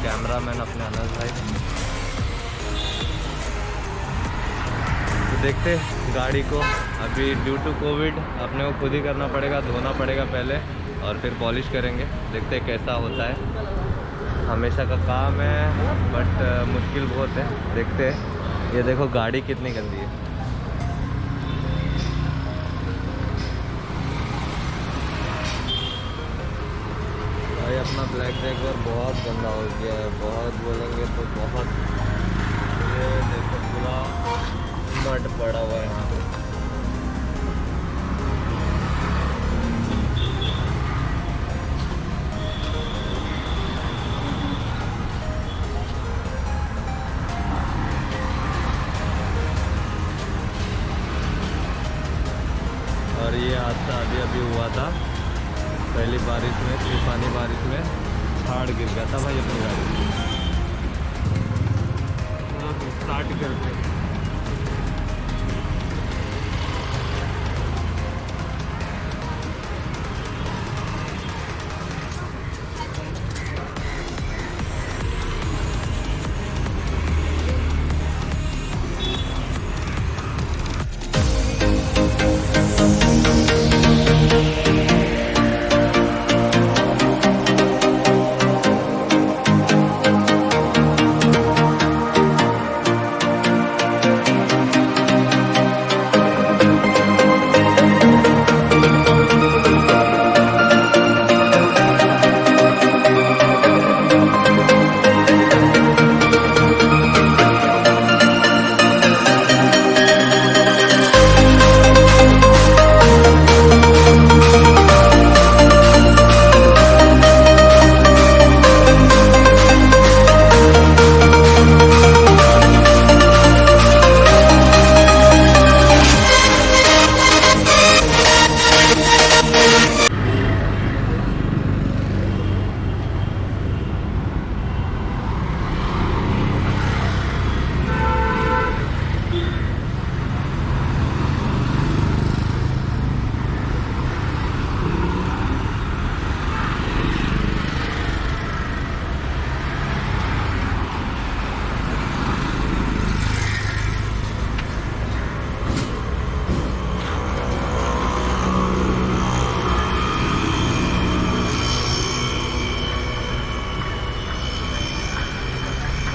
Cameraman अपने अनस भाई। तो देखते गाड़ी को, अभी ड्यू टू कोविड अपने को खुद ही करना पड़ेगा, धोना पड़ेगा पहले और फिर पॉलिश करेंगे। देखते कैसा होता है, हमेशा का काम है बट मुश्किल बहुत है। देखते हैं। ये देखो गाड़ी कितनी गंदी है। भाई अपना ब्लैक जैगवार बहुत गंदा हो गया है, बहुत बोलेंगे तो बहुत। ये देखो पूरा मड पड़ा हुआ है यहाँ पे। और ये हादसा अभी अभी हुआ था, पहली बारिश में, तूफानी बारिश में झाड़ गिर गया था भाई अपनी गाड़ी। स्टार्ट करते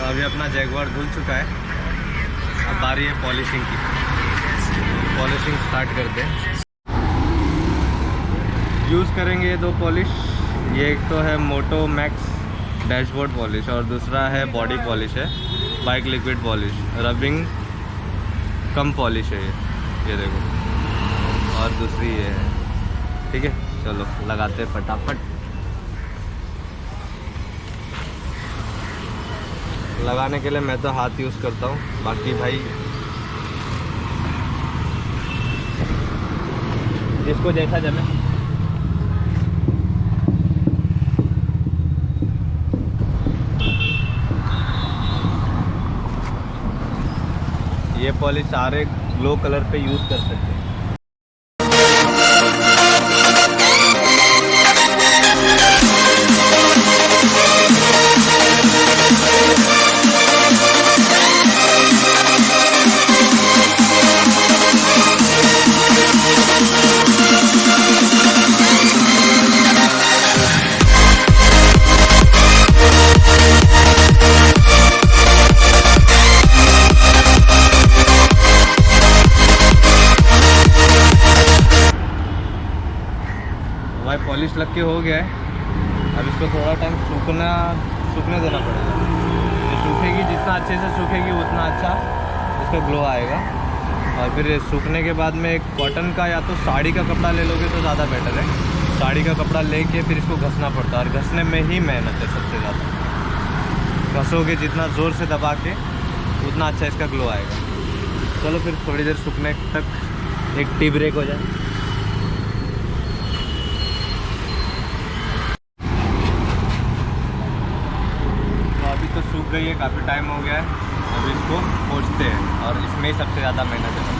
अभी अपना जैगवार धुल चुका है, अब बारी है पॉलिशिंग की। पॉलिशिंग स्टार्ट करते हैं। यूज़ करेंगे ये दो पॉलिश। ये एक तो है मोटोमैक्स डैशबोर्ड पॉलिश और दूसरा है बॉडी पॉलिश है, बाइक लिक्विड पॉलिश। रबिंग कम पॉलिश है ये देखो, और दूसरी ये है। ठीक है, चलो लगाते हैं फटाफट। लगाने के लिए मैं तो हाथ यूज़ करता हूँ, बाकी भाई जिसको जैसा जमे। ये पॉलिश सारे ग्लो कलर पे यूज़ कर सकते हैं। भाई पॉलिश लग के हो गया है, अब इसको थोड़ा टाइम सूखने देना पड़ेगा। ये सूखेगी, जितना अच्छे से सूखेगी उतना अच्छा इसका ग्लो आएगा। और फिर सूखने के बाद में एक कॉटन का या तो साड़ी का कपड़ा ले लोगे तो ज़्यादा बेटर है। साड़ी का कपड़ा लेके फिर इसको घसना पड़ता है, और घसने में ही मेहनत है सबसे ज़्यादा। घसोगे जितना ज़ोर से दबा के उतना अच्छा इसका ग्लो आएगा। चलो फिर थोड़ी देर सूखने तक एक टी ब्रेक हो जाए। तो सूख गई है, काफ़ी टाइम हो गया है। अब इसको पोंछते हैं और इसमें ही सबसे ज़्यादा मेहनत है।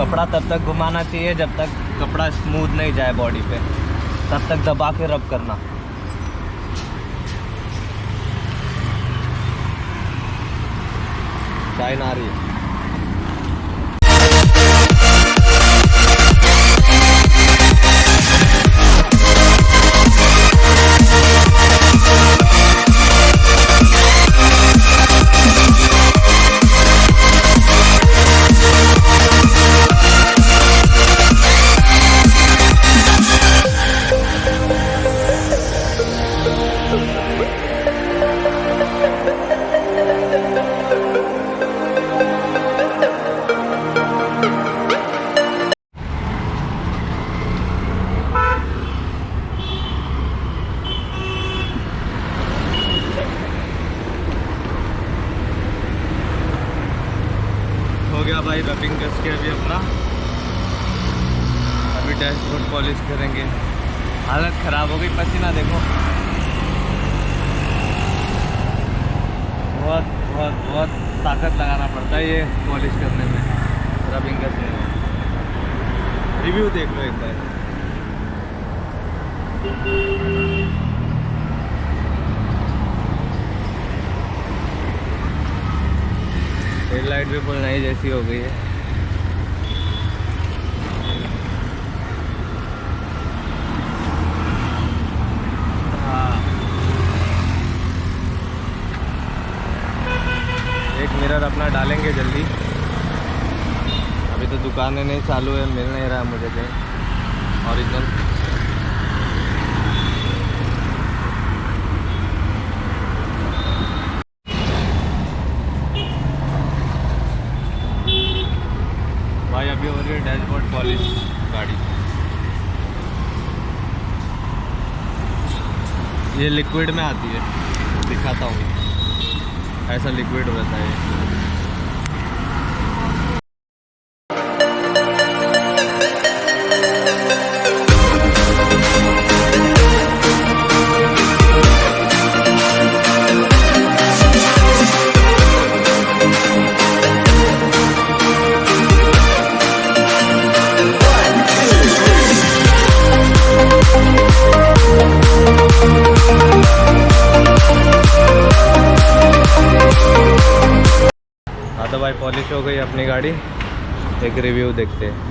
कपड़ा तब तक घुमाना चाहिए जब तक कपड़ा स्मूथ नहीं जाए बॉडी पे, तब तक दबा के रब करना। शाइन आ रही है। हो गया भाई रबिंग कस के अभी अपना, अभी डैशबोर्ड पॉलिश करेंगे। हालत ख़राब हो गई, पसीना देखो, बहुत बहुत बहुत ताकत लगाना पड़ता है ये पॉलिश करने में, रबिंग कसने में। रिव्यू देख लो एक बार। हेडलाइट भी फुल नई जैसी हो गई है। हाँ, एक मिरर अपना डालेंगे जल्दी। अभी तो दुकानें नहीं चालू है, मिल नहीं रहा मुझे कहीं ओरिजिनल। भाई अभी हो रही है डैशबोर्ड पॉलिश गाड़ी। ये लिक्विड में आती है, दिखाता हूँ, ऐसा लिक्विड रहता है। तो भाई पॉलिश हो गई अपनी गाड़ी, एक रिव्यू देखते हैं।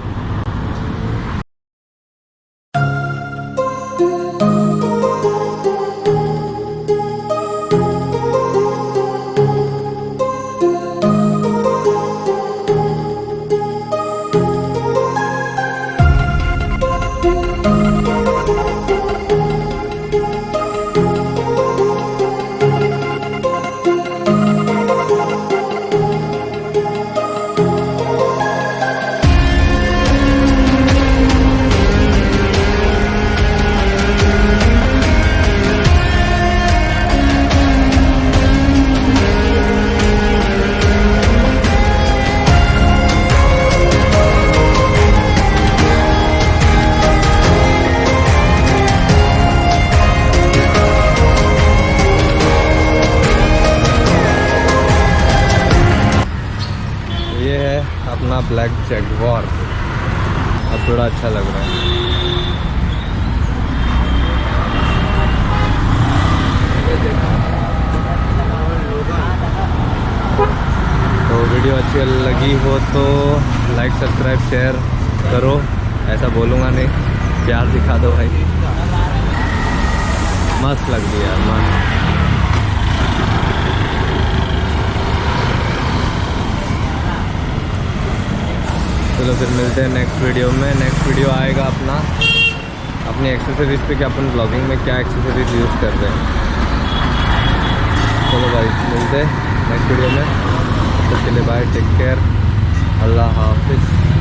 अपना ब्लैक जैगवार अब थोड़ा अच्छा लग रहा है। तो वीडियो अच्छी लगी हो तो लाइक सब्सक्राइब शेयर करो, ऐसा बोलूँगा नहीं, प्यार दिखा दो भाई। मस्त लग रही है यार, मस्त। चलो फिर मिलते हैं नेक्स्ट वीडियो में। नेक्स्ट वीडियो आएगा अपना अपनी एक्सेसरीज़ पे कि अपन ब्लॉगिंग में क्या एक्सेसरीज यूज़ कर रहे हैं। चलो भाई मिलते हैं नेक्स्ट वीडियो में, तब तक के लिए बाय, टेक केयर, अल्लाह हाफिज़।